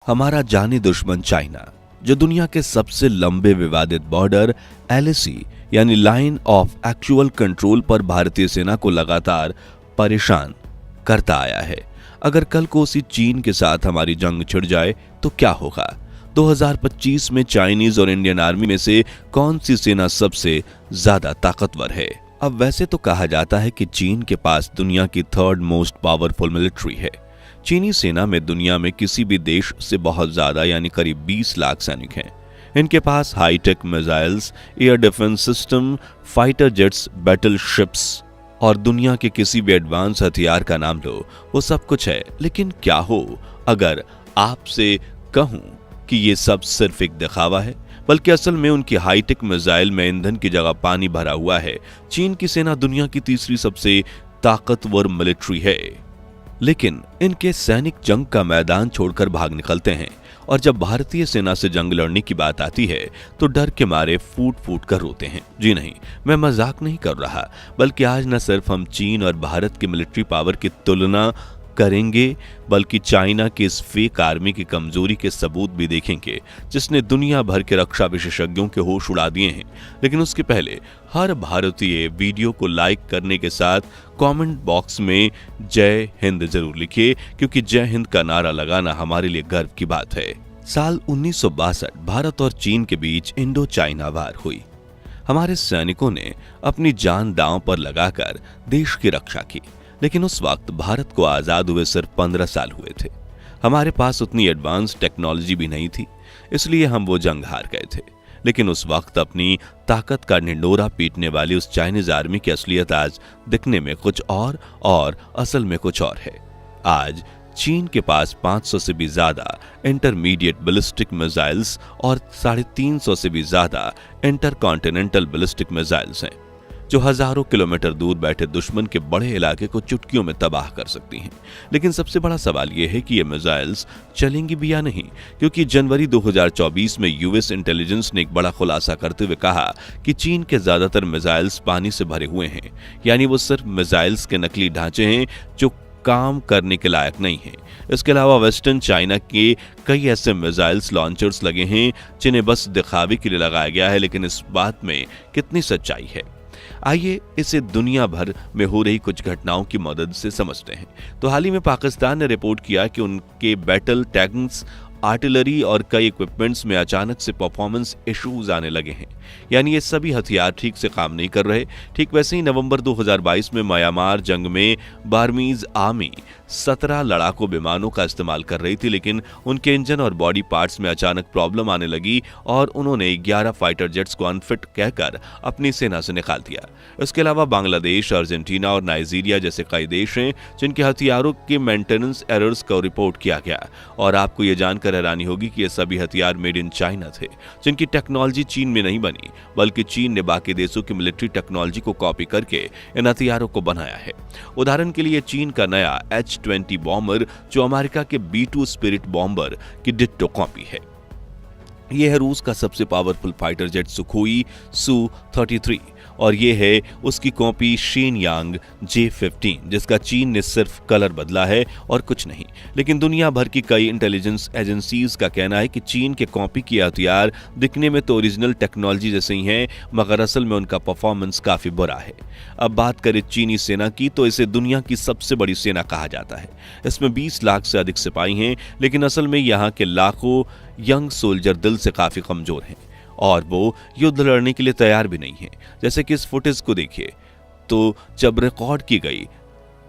हमारा जानी दुश्मन चाइना, जो दुनिया के सबसे लंबे विवादित बॉर्डर एलएसी यानी लाइन ऑफ एक्चुअल कंट्रोल पर भारतीय सेना को लगातार परेशान करता आया है। अगर कल को उसी चीन के साथ हमारी जंग छिड़ जाए तो क्या होगा? 2025 में चाइनीज और इंडियन आर्मी में से कौन सी सेना सबसे ज्यादा ताकतवर है? अब वैसे तो कहा जाता है कि चीन के पास दुनिया की थर्ड मोस्ट पावरफुल मिलिट्री है। चीनी सेना में दुनिया में किसी भी देश से बहुत ज्यादा यानी करीब 20 लाख सैनिक हैं। इनके पास hi-tech missiles, air defence system, fighter jets, battle ships और दुनिया के किसी भी एडवांस हथियार का नाम लो, वो सब कुछ है। लेकिन क्या हो अगर आपसे कहूं कि ये सब सिर्फ एक दिखावा है, बल्कि असल में उनकी हाईटेक मिसाइल में ईंधन की जगह पानी भरा हुआ है। चीन की सेना दुनिया की तीसरी सबसे ताकतवर मिलिट्री है, लेकिन इनके सैनिक जंग का मैदान छोड़कर भाग निकलते हैं और जब भारतीय सेना से जंग लड़ने की बात आती है तो डर के मारे फूट फूट कर रोते हैं। जी नहीं, मैं मजाक नहीं कर रहा, बल्कि आज न सिर्फ हम चीन और भारत की मिलिट्री पावर की तुलना करेंगे, बल्कि चाइना की इस फेक आर्मी की कमजोरी के सबूत भी देखेंगे, जिसने दुनिया भर के रक्षा विशेषज्ञों के होश उड़ा दिए हैं। लेकिन उसके पहले हर भारतीय वीडियो को लाइक करने के साथ कमेंट बॉक्स में जय हिंद जरूर लिखिए, क्योंकि जय हिंद का नारा लगाना हमारे लिए गर्व की बात है। साल 1962 भारत और चीन के बीच इंडो चाइना वार हुई। हमारे सैनिकों ने अपनी जान दांव पर लगाकर देश की रक्षा की, लेकिन उस वक्त भारत को आजाद हुए सिर्फ 15 साल हुए थे। हमारे पास उतनी एडवांस टेक्नोलॉजी भी नहीं थी, इसलिए हम वो जंग हार गए थे। लेकिन उस वक्त अपनी ताकत का ढिंढोरा पीटने वाली उस चाइनीज आर्मी की असलियत आज दिखने में कुछ और असल में कुछ और है। आज चीन के पास 500 से भी ज्यादा इंटरमीडिएट बैलिस्टिक मिसाइल्स और 350 से भी ज्यादा इंटरकॉन्टिनेंटल बैलिस्टिक मिसाइल्स हैं, जो हजारों किलोमीटर दूर बैठे दुश्मन के बड़े इलाके को चुटकियों में तबाह कर सकती हैं। लेकिन सबसे बड़ा सवाल यह है कि ये मिसाइल्स चलेंगी भी या नहीं, क्योंकि जनवरी 2024 में यूएस इंटेलिजेंस ने एक बड़ा खुलासा करते हुए कहा कि चीन के ज्यादातर मिसाइल्स पानी से भरे हुए हैं, यानी वो सिर्फ मिसाइल्स के नकली ढांचे हैं जो काम करने के लायक नहीं है। इसके अलावा वेस्टर्न चाइना के कई ऐसे मिसाइल्स लॉन्चर्स लगे हैं जिन्हें बस दिखावे के लिए लगाया गया है, लेकिन इस बात में कितनी सच्चाई है, आइए इसे दुनिया भर में हो रही कुछ घटनाओं की मदद से समझते हैं। तो हाल ही में पाकिस्तान ने रिपोर्ट किया कि उनके बैटल टैंक्स, आर्टिलरी और कई इक्विपमेंट्स में अचानक से परफॉर्मेंस इश्यूज आने लगे हैं, यानी ये सभी हथियार ठीक से काम नहीं कर रहे। ठीक वैसे ही नवंबर 2022 में म्यांमार जंग में बर्मीज आर्मी 17 लड़ाकू विमानों का इस्तेमाल कर रही थी, लेकिन उनके इंजन और बॉडी पार्ट्स में अचानक प्रॉब्लम आने लगी और उन्होंने 11 फाइटर जेट्स को अनफिट कहकर अपनी सेना से निकाल दिया। इसके अलावा बांग्लादेश, अर्जेंटीना और नाइजीरिया जैसे कई देश हैं जिनके हथियारों के मेंटेनेंस एरर्स को रिपोर्ट किया गया, और आपको ये जानकर हैरानी होगी कि ये सभी हथियार मेड इन चाइना थे, जिनकी टेक्नोलॉजी चीन में नहीं बनी, बल्कि चीन ने बाकी देशों की मिलिट्री टेक्नोलॉजी को कॉपी करके इन हथियारों को बनाया है। उदाहरण के लिए चीन का नया H-20 बॉम्बर, जो अमेरिका के B-2 स्पिरिट बॉम्बर की डिट्टो कॉपी है। यह है रूस का सबसे powerful fighter jet Sukhoi Su-33 और यह है उसकी कॉपी शेनयांग J-15, जिसका चीन ने सिर्फ कलर बदला है और कुछ नहीं। लेकिन दुनिया भर की कई इंटेलिजेंस एजेंसीज का कहना है कि चीन के कॉपी किए हथियार दिखने में तो ओरिजिनल टेक्नोलॉजी जैसे ही हैं, मगर असल में उनका परफॉर्मेंस काफी बुरा है। अब बात करें चीनी सेना की, तो इसे दुनिया की सबसे बड़ी सेना कहा जाता है। इसमें 20 लाख से अधिक सिपाही हैं, लेकिन असल में यहाँ के लाखों यंग सोल्जर दिल से काफी कमजोर हैं और वो युद्ध लड़ने के लिए तैयार भी नहीं है। जैसे कि इस फुटेज को देखिए, तो जब रिकॉर्ड की गई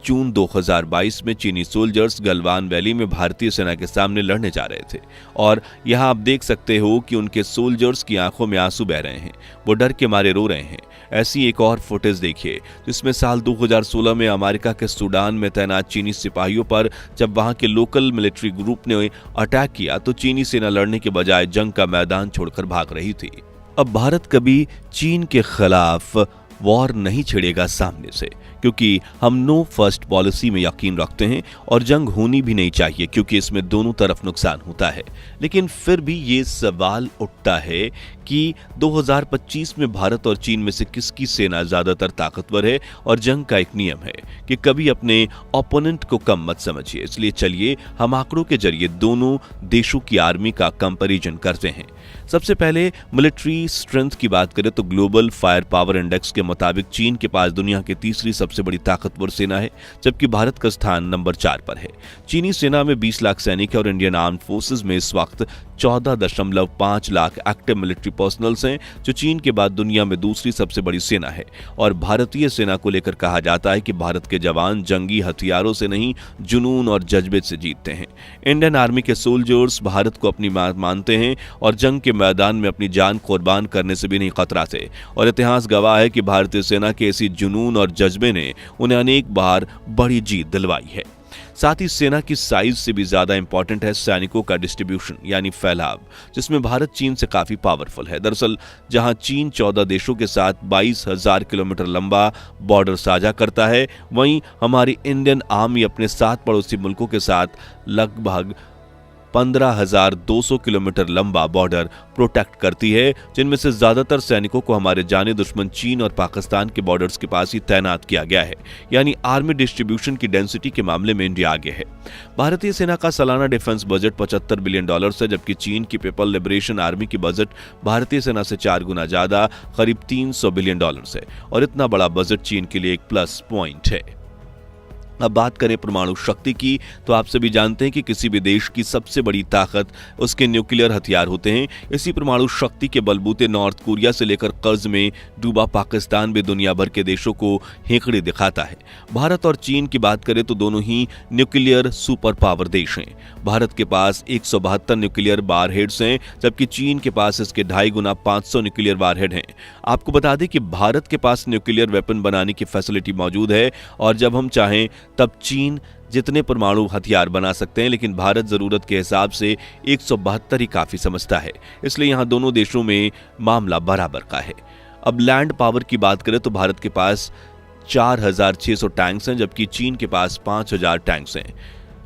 जून 2022 में चीनी सोल्जर्स गलवान वैली में भारतीय सेना के सामने लड़ने जा रहे थे, और यहां आप देख सकते हो कि उनके सोल्जर्स की आंखों में आंसू बह रहे हैं, वो डर के मारे रो रहे हैं। ऐसी एक और फुटेज देखिए जिसमें साल 2016 में अमेरिका के सूडान में तैनात चीनी सिपाहियों पर जब वहां के लोकल मिलिट्री ग्रुप ने अटैक किया तो चीनी सेना लड़ने के बजाय जंग का मैदान छोड़कर भाग रही थी। अब भारत कभी चीन के खिलाफ वॉर नहीं छिड़ेगा सामने से, क्योंकि हम नो फर्स्ट पॉलिसी में यकीन रखते हैं और जंग होनी भी नहीं चाहिए, क्योंकि इसमें दोनों तरफ नुकसान होता है। लेकिन फिर भी ये सवाल उठता है कि 2025 में भारत और चीन में से किसकी सेना ज्यादातर ताकतवर है, और जंग का एक नियम है कि कभी अपने ओपोनेंट को कम मत समझिए। इसलिए चलिए हम आंकड़ों के जरिए दोनों देशों की आर्मी का कंपैरिजन करते हैं। सबसे पहले मिलिट्री स्ट्रेंथ की बात करें तो ग्लोबल फायर पावर इंडेक्स के मुताबिक चीन के पास दुनिया की तीसरी सबसे बड़ी ताकतवर सेना है, जबकि भारत का स्थान नंबर 4 पर है। चीनी सेना में 20 लाख सैनिक है और इंडियन आर्म्ड फोर्सेज में इस वक्त 14.5 लाख एक्टिव मिलिट्री पर्सनल्स हैं, जो चीन के बाद दुनिया में दूसरी सबसे बड़ी सेना है। और भारतीय सेना को लेकर कहा जाता है कि भारत के जवान जंगी हथियारों से नहीं, जुनून और जज्बे से जीतते हैं। इंडियन आर्मी के सोल्जर्स भारत को अपनी मानते हैं और जंग के मैदान में अपनी जान कुर्बान करने से भी नहीं खतराते, और इतिहास गवाह है कि भारतीय सेना के इसी जुनून और जज्बे ने उन्हें अनेक बार बड़ी जीत दिलवाई है। साथ ही सेना की साइज से भी ज्यादा इंपॉर्टेंट है सैनिकों का डिस्ट्रीब्यूशन यानी फैलाव, जिसमें भारत चीन से काफी पावरफुल है। दरअसल जहां चीन 14 देशों के साथ 22,000 किलोमीटर लंबा बॉर्डर साझा करता है, वहीं हमारी इंडियन आर्मी अपने 7 पड़ोसी मुल्कों के साथ लगभग 15,200 किलोमीटर लंबा बॉर्डर प्रोटेक्ट करती है, जिनमें से ज्यादातर सैनिकों को हमारे जाने दुश्मन चीन और पाकिस्तान के बॉर्डर्स के पास ही तैनात किया गया है। यानी आर्मी डिस्ट्रीब्यूशन की डेंसिटी के मामले में इंडिया आगे है। भारतीय सेना का सालाना डिफेंस बजट $75 बिलियन है, जबकि चीन की पीपल लिबरेशन आर्मी की बजट भारतीय सेना से 4 गुना ज्यादा, करीब $300 बिलियन है। और इतना बड़ा बजट चीन के लिए एक प्लस पॉइंट है। अब बात करें परमाणु शक्ति की, तो आप सभी जानते हैं कि किसी भी देश की सबसे बड़ी ताकत उसके न्यूक्लियर हथियार होते हैं। इसी परमाणु शक्ति के बलबूते नॉर्थ कोरिया से लेकर कर्ज में डूबा पाकिस्तान भी दुनिया भर के देशों को हेकड़ी दिखाता है। भारत और चीन की बात करें तो दोनों ही न्यूक्लियर सुपर पावर देश हैं। भारत के पास 172 न्यूक्लियर वारहेड्स हैं, जबकि चीन के पास इसके 2.5 गुना 500 न्यूक्लियर वारहेड हैं। आपको बता दें कि भारत के पास न्यूक्लियर वेपन बनाने की फैसिलिटी मौजूद है, और जब हम चाहें तब चीन जितने परमाणु हथियार बना सकते हैं, लेकिन भारत जरूरत के हिसाब से 172 ही काफी समझता है। इसलिए यहां दोनों देशों में मामला बराबर का है। अब लैंड पावर की बात करें तो भारत के पास 4,600 टैंक्स हैं, जबकि चीन के पास 5,000 टैंक्स हैं।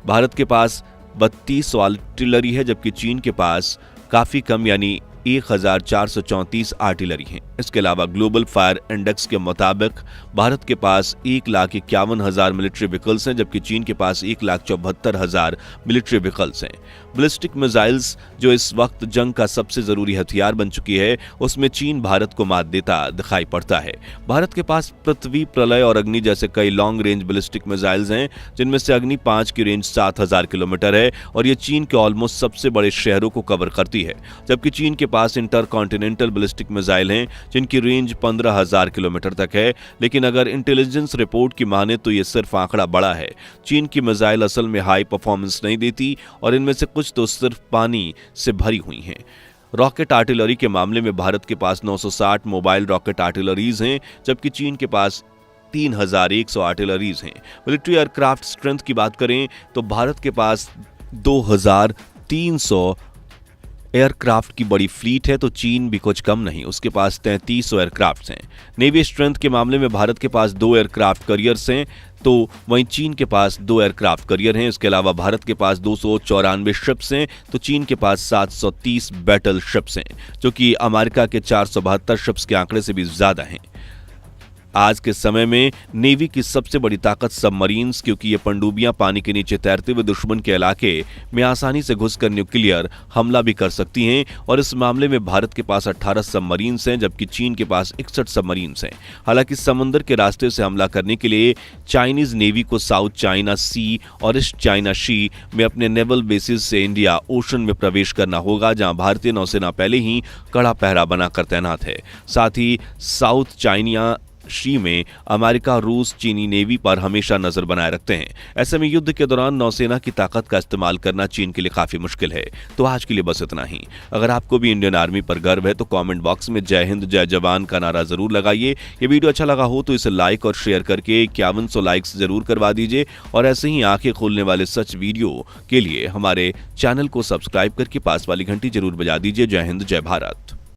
भारत के पास 32 आर्टिलरी है, जबकि चीन के पास काफी कम यानी 1,434 आर्टिलरी हैं। इसके अलावा ग्लोबल फायर इंडेक्स के मुताबिक भारत के पास 1,51,000 मिलिट्री व्हीकल्स हैं, जबकि चीन के पास 1,74,000 मिलिट्री व्हीकल्स हैं। बैलिस्टिक मिसाइल्स जो इस वक्त जंग का सबसे जरूरी हथियार बन चुकी है, उसमें चीन भारत को मात देता दिखाई पड़ता है। भारत के पास पृथ्वी, प्रलय और अग्नि जैसे कई लॉन्ग रेंज बैलिस्टिक मिसाइल्स हैं, जिनमें से अग्नि 5 की रेंज 7,000 किलोमीटर है, और ये चीन के ऑलमोस्ट सबसे बड़े शहरों को कवर करती है। जबकि चीन के पास इंटरकॉन्टिनेंटल बैलिस्टिक मिसाइल हैं, जिनकी रेंज 15,000 किलोमीटर तक है। लेकिन अगर इंटेलिजेंस रिपोर्ट की माने तो यह सिर्फ आंकड़ा बड़ा है। चीन की मिसाइल असल में हाई परफॉर्मेंस नहीं देती, और इनमें से कुछ तो सिर्फ पानी से भरी हुई हैं। रॉकेट आर्टिलरी के मामले में भारत के पास 960 मोबाइल रॉकेट आर्टिलरीज हैं, जबकि चीन के पास 3,100 आर्टिलरीज हैं। मिलिट्री एयरक्राफ्ट स्ट्रेंथ की बात करें तो भारत के पास 2,300 एयरक्राफ्ट की बड़ी फ्लीट है, तो चीन भी कुछ कम नहीं, उसके पास 3,300 एयरक्राफ्ट हैं। नेवी स्ट्रेंथ के मामले में भारत के पास 2 एयरक्राफ्ट करियर्स हैं, तो वहीं चीन के पास 2 एयरक्राफ्ट करियर हैं। इसके अलावा भारत के पास 294 शिप्स हैं, तो चीन के पास 730 बैटल शिप्स हैं, जो कि अमेरिका के 472 शिप्स के आंकड़े से भी ज्यादा हैं। आज के समय में नेवी की सबसे बड़ी ताकत सबमरीन्स, क्योंकि ये पनडुब्बियां पानी के नीचे तैरते हुए दुश्मन के इलाके में आसानी से घुसकर न्यूक्लियर हमला भी कर सकती हैं, और इस मामले में भारत के पास 18 सबमरीन्स हैं, जबकि चीन के पास 61 सबमरीन्स हैं। हालांकि समुद्र के रास्ते से हमला करने के लिए चाइनीज नेवी को साउथ चाइना सी और ईस्ट चाइना सी में अपने नेवल बेसिस से इंडिया ओशन में प्रवेश करना होगा, जहां भारतीय नौसेना पहले ही कड़ा पहरा बनाकर तैनात है। साथ ही साउथ चाइना शी में अमेरिका, रूस, चीनी नेवी पर हमेशा नजर बनाए रखते हैं। ऐसे में युद्ध के दौरान नौसेना की ताकत का इस्तेमाल करना चीन के लिए काफी मुश्किल है। तो आज के लिए बस इतना ही। अगर आपको भी इंडियन आर्मी पर गर्व है तो कमेंट बॉक्स में जय हिंद जय जवान का नारा जरूर लगाइए। ये वीडियो अच्छा लगा हो तो इसे लाइक और शेयर करके 5100 लाइक्स जरूर करवा दीजिए, और ऐसे ही आंखें खोलने वाले सच वीडियो के लिए हमारे चैनल को सब्सक्राइब करके पास वाली घंटी जरूर बजा दीजिए। जय हिंद जय भारत।